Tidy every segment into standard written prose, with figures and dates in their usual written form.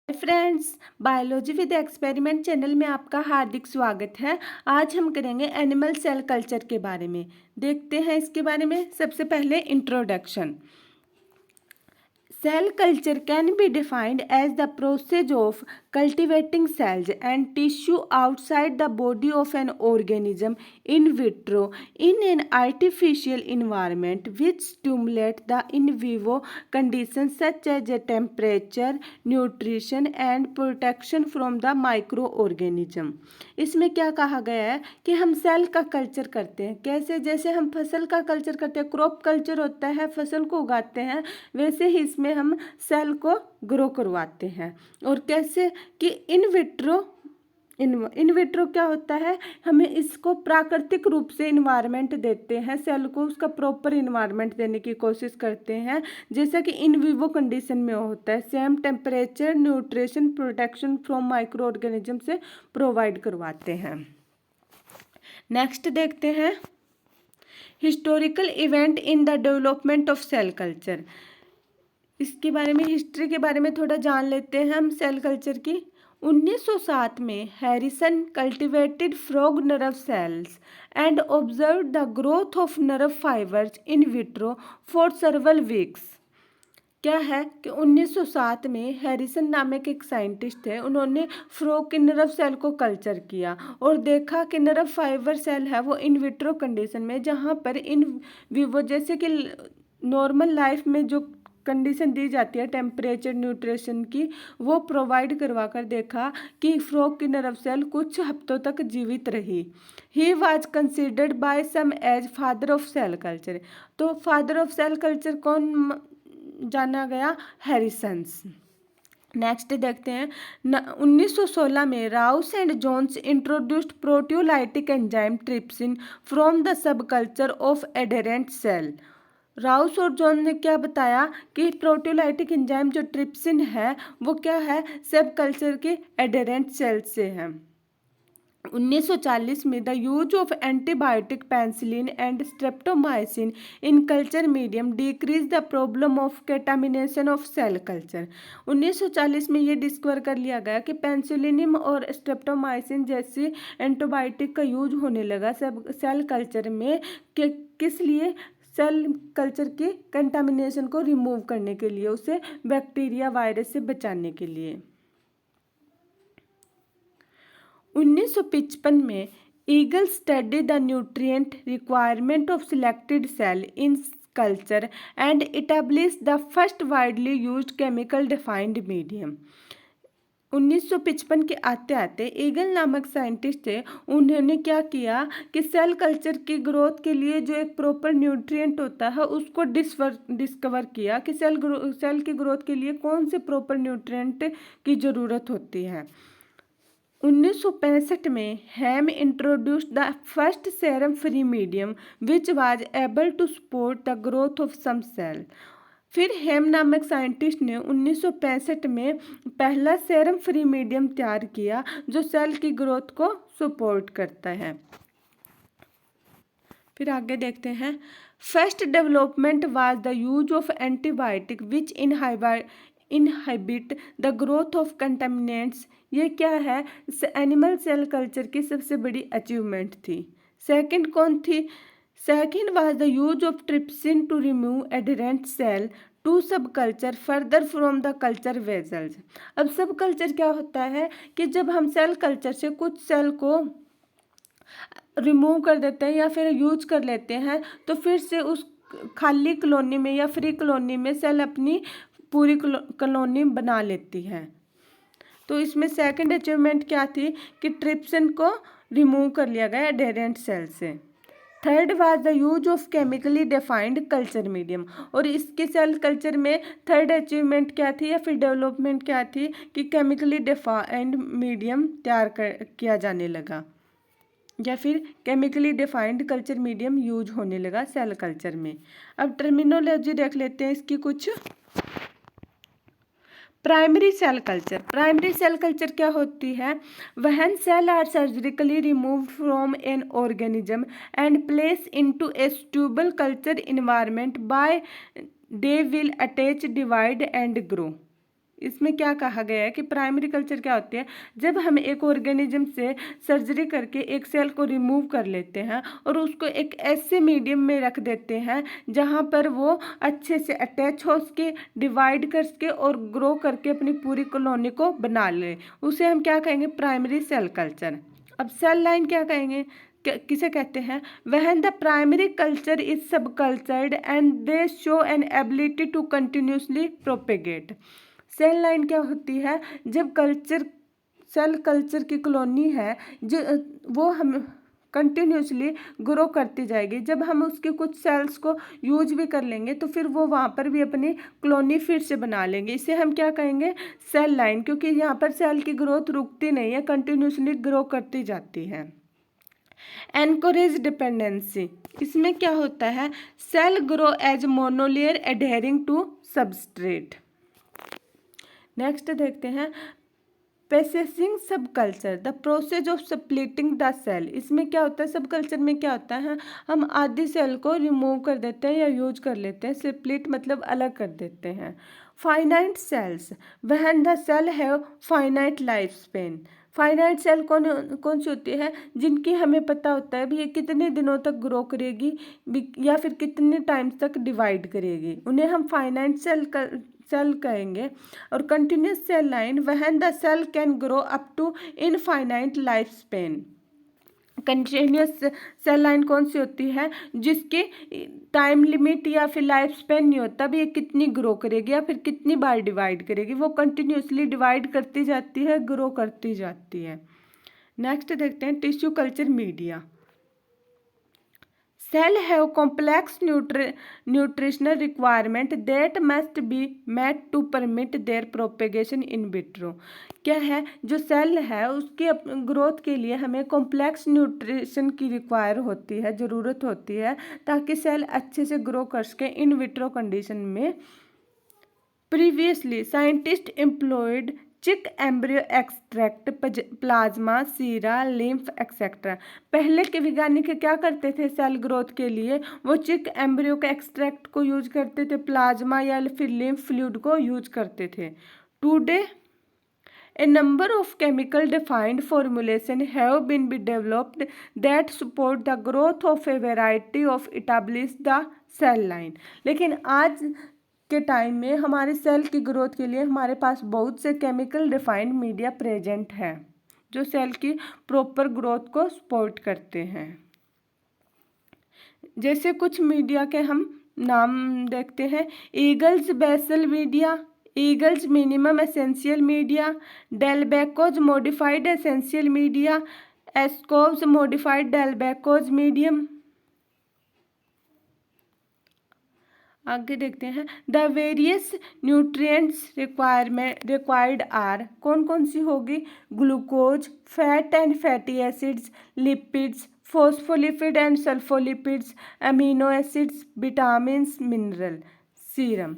Friends, biology with experiment channel में आपका हार्दिक स्वागत है। आज हम करेंगे एनिमल सेल कल्चर के बारे में। देखते हैं इसके बारे में। सबसे पहले introduction. Cell culture can be defined as the process of cultivating cells and tissue outside the body of an organism in vitro in an artificial environment which stimulate the in vivo conditions such as temperature, nutrition and protection from the microorganism। इसमें क्या कहा गया है कि हम cell का culture करते हैं। कैसे? जैसे हम फसल का कल्चर करते हैं, क्रॉप कल्चर होता है, फसल को उगाते हैं, वैसे ही इसमें हम सेल को ग्रो करवाते हैं। और कैसे कि इन विट्रो क्या होता है, हमें इसको प्राकृतिक रूप से इन्वायरमेंट देते हैं, सेल को उसका प्रॉपर इन्वायरमेंट देने की कोशिश करते हैं, जैसा कि इन विवो कंडीशन में होता है। Same temperature, nutrition, protection from micro organism से प्रोवाइड करवाते हैं। नेक्स्ट देखते हैं historical event in the development of cell culture. इसके बारे में, हिस्ट्री के बारे में थोड़ा जान लेते हैं हम सेल कल्चर की। 1907 में Harrison cultivated frog nerve cells and observe the growth of nerve fibres in vitro for सर्वल weeks. क्या है कि 1907 में हैरिसन नामक एक साइंटिस्ट थे, उन्होंने फ्रॉग के नर्व सेल को कल्चर किया और देखा कि नर्व फाइबर सेल है वो इन विट्रो कंडीशन में, जहाँ पर इन विवो जैसे कि नॉर्मल लाइफ में जो कंडीशन दी जाती है टेम्परेचर, न्यूट्रिशन की, वो प्रोवाइड करवा कर देखा कि फ्रॉग की नर्व सेल कुछ हफ्तों तक जीवित रही। He was considered by some as father of cell culture. तो फादर ऑफ सेल कल्चर कौन जाना गया? हैरिसन्स। नेक्स्ट देखते हैं 1916 में Rous and Jones introduced proteolytic enzyme trypsin from the sub culture of adherent cell. Rous और John ने क्या बताया कि प्रोटियोलाइटिक एंजाइम जो ट्रिप्सिन है वो क्या है, सब कल्चर के एडेरेंट सेल से है। 1940 में the use of antibiotic penicillin and streptomycin in culture medium decrease the problem of contamination of cell culture. 1940 में ये डिस्कवर कर लिया गया कि पेंसिलिन और स्ट्रेप्टोमाइसिन जैसे एंटीबायोटिक का यूज होने लगा सब सेल कल्चर में। किस लिए? सेल कल्चर के कंटामिनेशन को रिमूव करने के लिए, उसे बैक्टीरिया, वायरस से बचाने के लिए। 1955 में Eagle study the nutrient requirement of selected cell in culture and establish the first widely used chemical defined medium. 1955 के आते आते ईगल नामक साइंटिस्ट थे, उन्होंने क्या किया कि सेल कल्चर की ग्रोथ के लिए जो एक प्रॉपर न्यूट्रिएंट होता है उसको डिस्कवर किया कि सेल की ग्रोथ के लिए कौन से प्रॉपर न्यूट्रिएंट की ज़रूरत होती है। 1965 में Ham introduced the first serum free medium which was able to support the growth of some cell. फिर हैम नामक साइंटिस्ट ने 1965 में पहला सेरम फ्री मीडियम तैयार किया जो सेल की ग्रोथ को सपोर्ट करता है। फिर आगे देखते हैं first development was the use of antibiotic which inhibit the growth of contaminants. ये क्या है? एनिमल सेल कल्चर की सबसे बड़ी अचीवमेंट थी। सेकंड कौन थी? Second was the use of trypsin to remove adherent cell to sub culture further from the culture vessels. अब सब कल्चर क्या होता है कि जब हम सेल कल्चर से कुछ सेल को रिमूव कर देते हैं या फिर यूज कर लेते हैं, तो फिर से उस खाली कॉलोनी में या फ्री कॉलोनी में सेल अपनी पूरी कॉलोनी बना लेती है। तो इसमें सेकंड अचीवमेंट क्या थी कि ट्रिप्सिन को रिमूव कर लिया गया एडेरेंट सेल से। Third was the use of chemically defined culture medium. और इसके सेल कल्चर में थर्ड अचीवमेंट क्या थी या फिर डेवलपमेंट क्या थी कि केमिकली डिफाइंड मीडियम तैयार किया जाने लगा या फिर chemically defined culture medium use होने लगा सेल कल्चर में। अब टर्मिनोलॉजी देख लेते हैं इसकी कुछ। Primary cell culture. Primary cell culture क्या होती है? When cell are surgically removed from an organism and place into a stable culture environment by they will attach, divide and grow. इसमें क्या कहा गया है कि प्राइमरी कल्चर क्या होती है, जब हम एक ऑर्गेनिज्म से सर्जरी करके एक सेल को रिमूव कर लेते हैं और उसको एक ऐसे मीडियम में रख देते हैं जहां पर वो अच्छे से अटैच हो सके, डिवाइड कर सके और ग्रो करके अपनी पूरी कॉलोनी को बना ले, उसे हम क्या कहेंगे, प्राइमरी सेल कल्चर। अब सेल लाइन क्या कहेंगे, किसे कहते हैं, when the primary culture is sub cultured and they show an ability to continuously propagate. Cell line क्या होती है, जब सेल कल्चर की कॉलोनी है जो वो हम कंटिन्यूसली ग्रो करती जाएगी, जब हम उसके कुछ सेल्स को यूज भी कर लेंगे तो फिर वो वहाँ पर भी अपनी कॉलोनी फिर से बना लेंगे, इसे हम क्या कहेंगे, सेल लाइन, क्योंकि यहाँ पर सेल की ग्रोथ रुकती नहीं है, कंटिन्यूसली ग्रो करती जाती है। एनकरेज डिपेंडेंसी, इसमें क्या होता है, cell grow as monolayer adhering to substrate. Next देखते हैं passaging sub culture, the process of splitting the cell. इसमें क्या होता है, सब कल्चर में क्या होता है, हम आधी सेल को रिमूव कर देते हैं या यूज कर लेते हैं, स्प्लिट मतलब अलग कर देते हैं। Finite cells, when the cell have finite life span. Finite cell कौन सी होती है, जिनकी हमें पता होता है भी ये कितने दिनों तक ग्रो करेगी या फिर कितने टाइम तक डिवाइड करेगी, उन्हें हम फाइनाइट सेल कहेंगे। और continuous cell line, when the cell can grow up to infinite life span. Continuous cell line कौन सी होती है, जिसके टाइम लिमिट या फिर लाइफ स्पेन नहीं होता भी ये कितनी ग्रो करेगी या फिर कितनी बार डिवाइड करेगी, वो कंटिन्यूसली डिवाइड करती जाती है, ग्रो करती जाती है। नेक्स्ट देखते हैं tissue culture media. Cell have complex nutritional requirement that must be met to permit their propagation in vitro। क्या है, जो सेल है उसके ग्रोथ के लिए हमें कॉम्प्लेक्स न्यूट्रिशन की रिक्वायर होती है, ज़रूरत होती है, ताकि सेल अच्छे से ग्रो कर सके इन विट्रो कंडीशन में। प्रीवियसली साइंटिस्ट एम्प्लॉयड चिक एम्ब्रियो एक्सट्रैक्ट, प्लाज्मा, सीरा, लिम्फ एक्सेट्रा। पहले के वैज्ञानिक क्या करते थे सेल ग्रोथ के लिए, वो चिक एम्ब्रियो के एक्सट्रैक्ट को यूज करते थे, प्लाज्मा या फिर लिम्फ फ्लूइड को यूज करते थे। Today a number of chemical defined formulation have been developed that support the growth of a variety of established the cell line। लेकिन आज के टाइम में हमारे सेल की ग्रोथ के लिए हमारे पास बहुत से केमिकल डिफाइंड मीडिया प्रेजेंट है जो सेल की प्रॉपर ग्रोथ को सपोर्ट करते हैं। जैसे कुछ मीडिया के हम नाम देखते हैं, Eagle's basal media, Eagle's minimum essential media, Dulbecco's modified essential media, Iscove's modified Dulbecco's medium. आगे देखते हैं the various nutrients required are, कौन कौन सी होगी, glucose, fat and fatty acids, lipids, phospholipid and sulfolipids, amino acids, vitamins, mineral. Serum,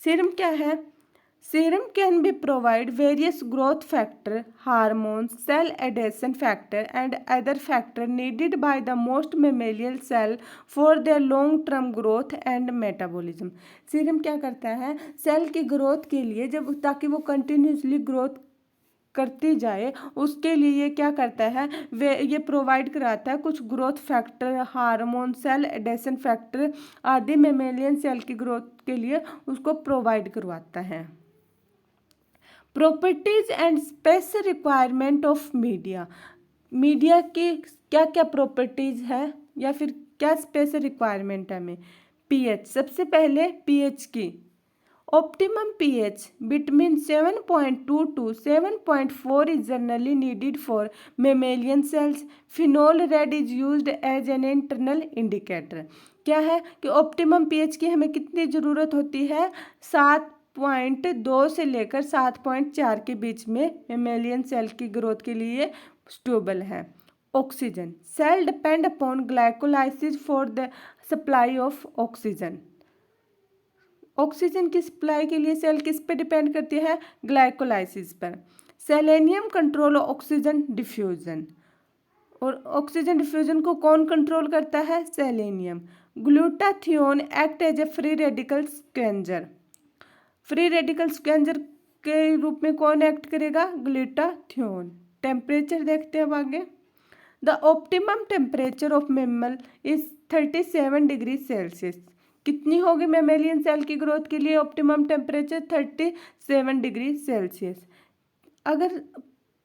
serum क्या है, serum can be provide various growth factor, hormones, cell adhesion factor and other factor needed by the most mammalian cell for their long term growth and metabolism। Serum क्या करता है, cell की growth के लिए, जब ताकि वो कंटिन्यूसली ग्रोथ करती जाए उसके लिए ये क्या करता है, वे ये प्रोवाइड कराता है कुछ growth factor, hormone, cell adhesion factor आदि मेमेलियन सेल की ग्रोथ के लिए उसको प्रोवाइड करवाता है। Properties and special requirement of media, media की क्या क्या प्रॉपर्टीज है या फिर क्या स्पेशल रिक्वायरमेंट है हमें। पीएच, सबसे पहले पीएच की, optimum pH between 7.2 to 7.4 is generally needed for mammalian cells. Phenol red is used as an internal indicator. क्या है कि ऑप्टिमम पीएच की हमें कितनी ज़रूरत होती है, 7.2 से लेकर 7.4 के बीच में मेमेलियन सेल की ग्रोथ के लिए स्टेबल है। Oxygen, cell depend upon glycolysis for the supply of oxygen. Oxygen की सप्लाई के लिए सेल किस पे डिपेंड करती है, ग्लाइकोलाइसिस पर। सेलेनियम कंट्रोल ऑक्सीजन डिफ्यूजन, और ऑक्सीजन डिफ्यूजन को कौन कंट्रोल करता है, selenium. Glutathione act as a free radical scavenger, free radical scavenger के रूप में कौन एक्ट करेगा, ग्लूटाथियोन। टेम्परेचर देखते हैं अब आगे। The optimum temperature of mammal is 37 degree Celsius. कितनी होगी मेमेलियन सेल की ग्रोथ के लिए ऑप्टिमम टेम्परेचर? 37 degree Celsius. अगर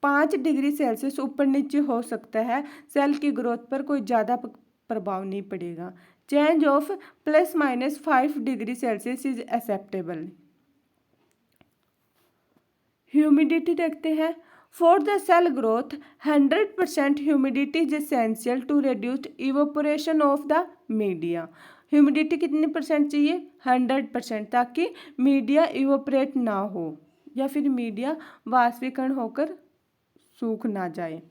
5 डिग्री सेल्सियस ऊपर नीचे हो सकता है, सेल की ग्रोथ पर कोई ज़्यादा प्रभाव नहीं पड़ेगा। Change of ±5 degree Celsius is acceptable. Humidity देखते हैं। For the cell growth 100% humidity is essential to reduce evaporation of the media. Humidity कितनी परसेंट चाहिए? 100%, ताकि मीडिया इवोपरेट ना हो या फिर मीडिया वाष्पीकरण होकर सूख ना जाए।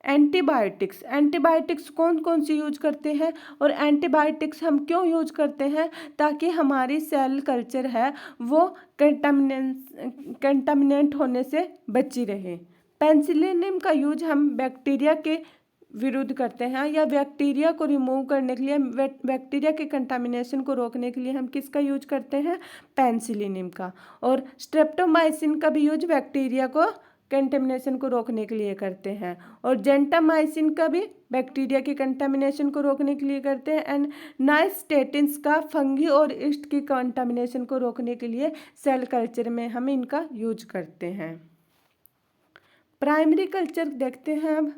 एंटीबायोटिक्स, एंटीबायोटिक्स कौन कौन सी यूज करते हैं और एंटीबायोटिक्स हम क्यों यूज करते हैं? ताकि हमारी सेल कल्चर है वो कंटामिनेंट होने से बची रहे। पेनिसिलिन का यूज हम बैक्टीरिया के विरुद्ध करते हैं, या बैक्टीरिया को रिमूव करने के लिए, बैक्टीरिया के कंटामिनेशन को रोकने के लिए हम किसका यूज करते हैं? पेनिसिलिन का। और स्ट्रेप्टोमाइसिन का भी यूज बैक्टीरिया को कंटामिनेशन को रोकने के लिए करते हैं, और जेंटामाइसिन का भी बैक्टीरिया के कंटामिनेशन को रोकने के लिए करते हैं। एंड नाइस्टेटिन्स का फंगी और ईस्ट की कंटामिनेशन को रोकने के लिए सेल कल्चर में हम इनका यूज करते हैं। प्राइमरी कल्चर देखते हैं अब।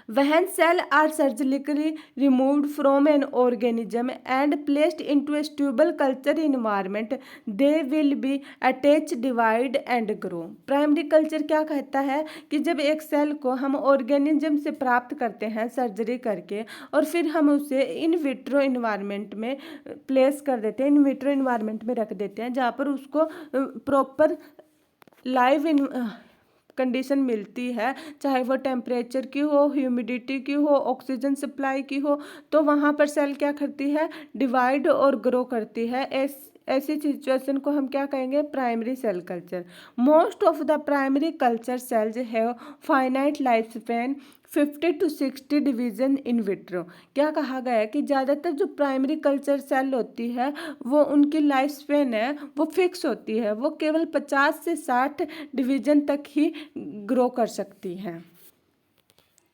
When cells are surgically removed from an organism and placed into a stable culture environment, they will be attached, divide and grow. Primary culture क्या कहता है कि जब एक सेल को हम ऑर्गेनिज्म से प्राप्त करते हैं सर्जरी करके, और फिर हम उसे इन विट्रो इन्वायरमेंट में प्लेस कर देते हैं, इन विट्रो इन्वायरमेंट में रख देते हैं, जहाँ पर उसको प्रॉपर लाइव कंडीशन मिलती है, चाहे वो टेम्परेचर की हो, ह्यूमिडिटी की हो, ऑक्सीजन सप्लाई की हो, तो वहाँ पर सेल क्या करती है? डिवाइड और ग्रो करती है। ऐसी सिचुएशन को हम क्या कहेंगे? Primary cell culture. Most of the primary culture cells have finite life span, 50 to 60 division in vitro. क्या कहा गया है कि ज़्यादातर जो प्राइमरी कल्चर सेल होती है वो उनकी लाइफ स्पैन है वो फिक्स होती है, वो केवल 50 से 60 डिवीजन तक ही ग्रो कर सकती हैं।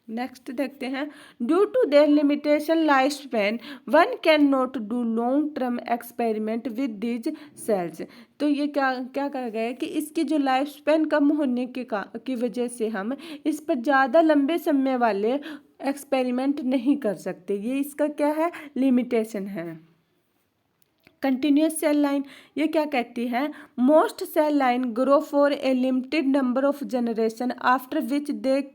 नेक्स्ट देखते हैं। Due to their limitation life span one can not do long term experiment with these cells. तो ये क्या क्या कहा गया है कि इसकी जो लाइफ स्पैन कम होने की वजह से हम इस पर ज़्यादा लंबे समय वाले एक्सपेरिमेंट नहीं कर सकते। ये इसका क्या है? लिमिटेशन है। कंटिन्यूस सेल लाइन, ये क्या कहती है? Most cell line grow for a limited number of generation after which they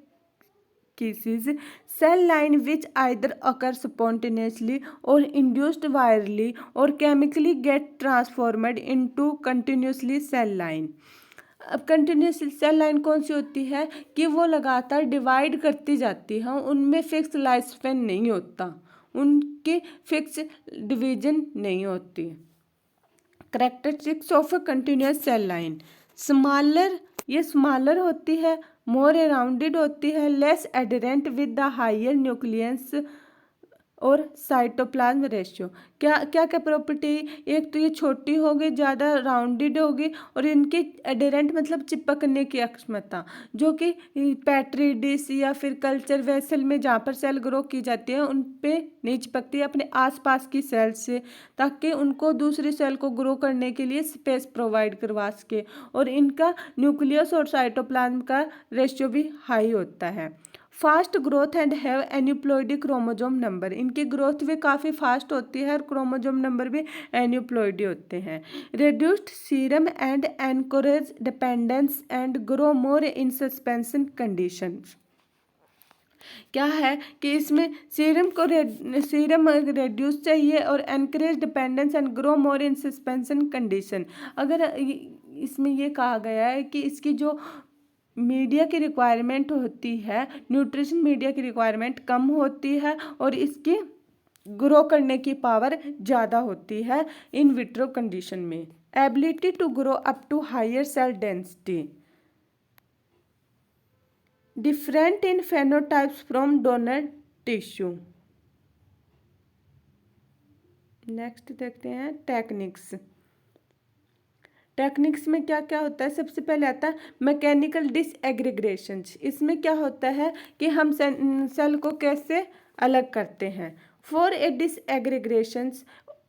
cases cell line which either occur spontaneously or induced virally or chemically get transformed into continuously cell line। अब continuous cell line कौन सी होती है कि वो लगातार divide करती जाती है, उनमें फिक्स लाइफ स्पैन नहीं होता, उनकी फिक्स डिवीजन नहीं होती। Characteristics of continuous cell line, smaller, ये स्मॉलर होती है, मोर राउंडेड होती है, less adherent with the higher nucleus और साइटोप्लाज्म रेशियो। क्या क्या क्या प्रॉपर्टी? एक तो ये छोटी होगी, ज़्यादा राउंडेड होगी, और इनकी एडरेंट मतलब चिपकने की क्षमता, जो कि पेट्री डिश या फिर कल्चर वेसल में जहाँ पर सेल ग्रो की जाती है उन पे नहीं चिपकती है अपने आसपास की सेल से, ताकि उनको दूसरी सेल को ग्रो करने के लिए स्पेस प्रोवाइड करवा सके। और इनका न्यूक्लियस और साइटोप्लाज्म का रेशियो भी हाई होता है। Fast growth and have aneuploidy chromosome number, इनकी ग्रोथ भी काफ़ी फास्ट होती है और क्रोमोजोम नंबर भी एन्यूप्लॉइडी होते हैं। Reduced serum and encourage dependence and grow more in suspension conditions. क्या है कि इसमें सीरम रेड्यूस चाहिए और encourage dependence and grow more in suspension condition. अगर इसमें ये कहा गया है कि इसकी जो मीडिया की रिक्वायरमेंट होती है, न्यूट्रिशन मीडिया की रिक्वायरमेंट कम होती है और इसकी ग्रो करने की पावर ज़्यादा होती है इन विट्रो कंडीशन में। Ability to grow up to higher cell density, different in phenotypes from donor tissue. Next देखते हैं टेक्निक्स। टेक्निक्स में क्या क्या होता है, सबसे पहले आता है मैकेनिकल डिसएग्रीगेशंस। इसमें क्या होता है कि हम सेल को कैसे अलग करते हैं। For a disaggregations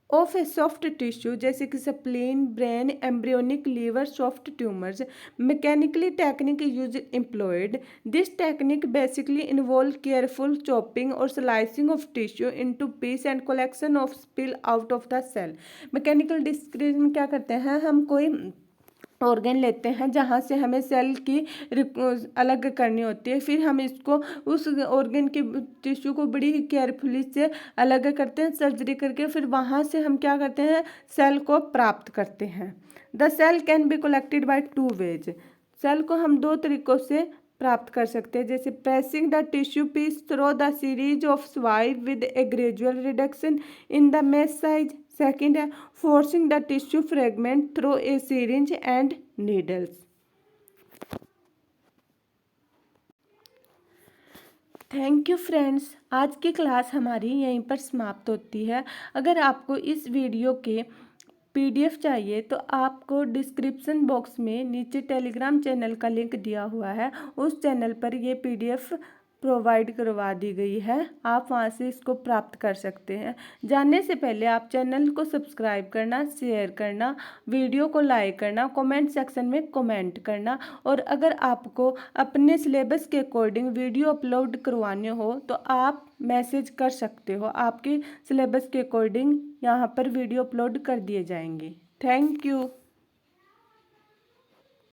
of a soft tissue जैसे कि spleen, brain, embryonic liver, soft tumours, mechanically technique use employed. This technique basically involve careful chopping और slicing of tissue into piece and collection of spill out of the cell. Mechanical डिस्क्रीज में क्या करते हैं, हम कोई ऑर्गन लेते हैं जहाँ से हमें सेल की अलग करनी होती है, फिर हम इसको उस ऑर्गन के टिश्यू को बड़ी केयरफुली से अलग करते हैं सर्जरी करके, फिर वहाँ से हम क्या करते हैं, सेल को प्राप्त करते हैं। The cell can be collected by 2 ways. Cell को हम 2 तरीकों से प्राप्त कर सकते हैं, जैसे pressing the tissue piece through the series of swipe with a gradual reduction in the mesh size. Second है forcing the tissue fragment through a syringe and needles। Thank you friends, आज की क्लास हमारी यहीं पर समाप्त होती है। अगर आपको इस वीडियो के PDF चाहिए तो आपको डिस्क्रिप्शन बॉक्स में नीचे टेलीग्राम चैनल का लिंक दिया हुआ है, उस चैनल पर ये PDF प्रोवाइड करवा दी गई है, आप वहाँ से इसको प्राप्त कर सकते हैं। जानने से पहले आप चैनल को सब्सक्राइब करना, शेयर करना, वीडियो को लाइक करना, कमेंट सेक्शन में कमेंट करना, और अगर आपको अपने सिलेबस के अकॉर्डिंग वीडियो अपलोड करवाने हो तो आप मैसेज कर सकते हो, आपके सिलेबस के अकॉर्डिंग यहाँ पर वीडियो अपलोड कर दिए जाएंगे। Thank you.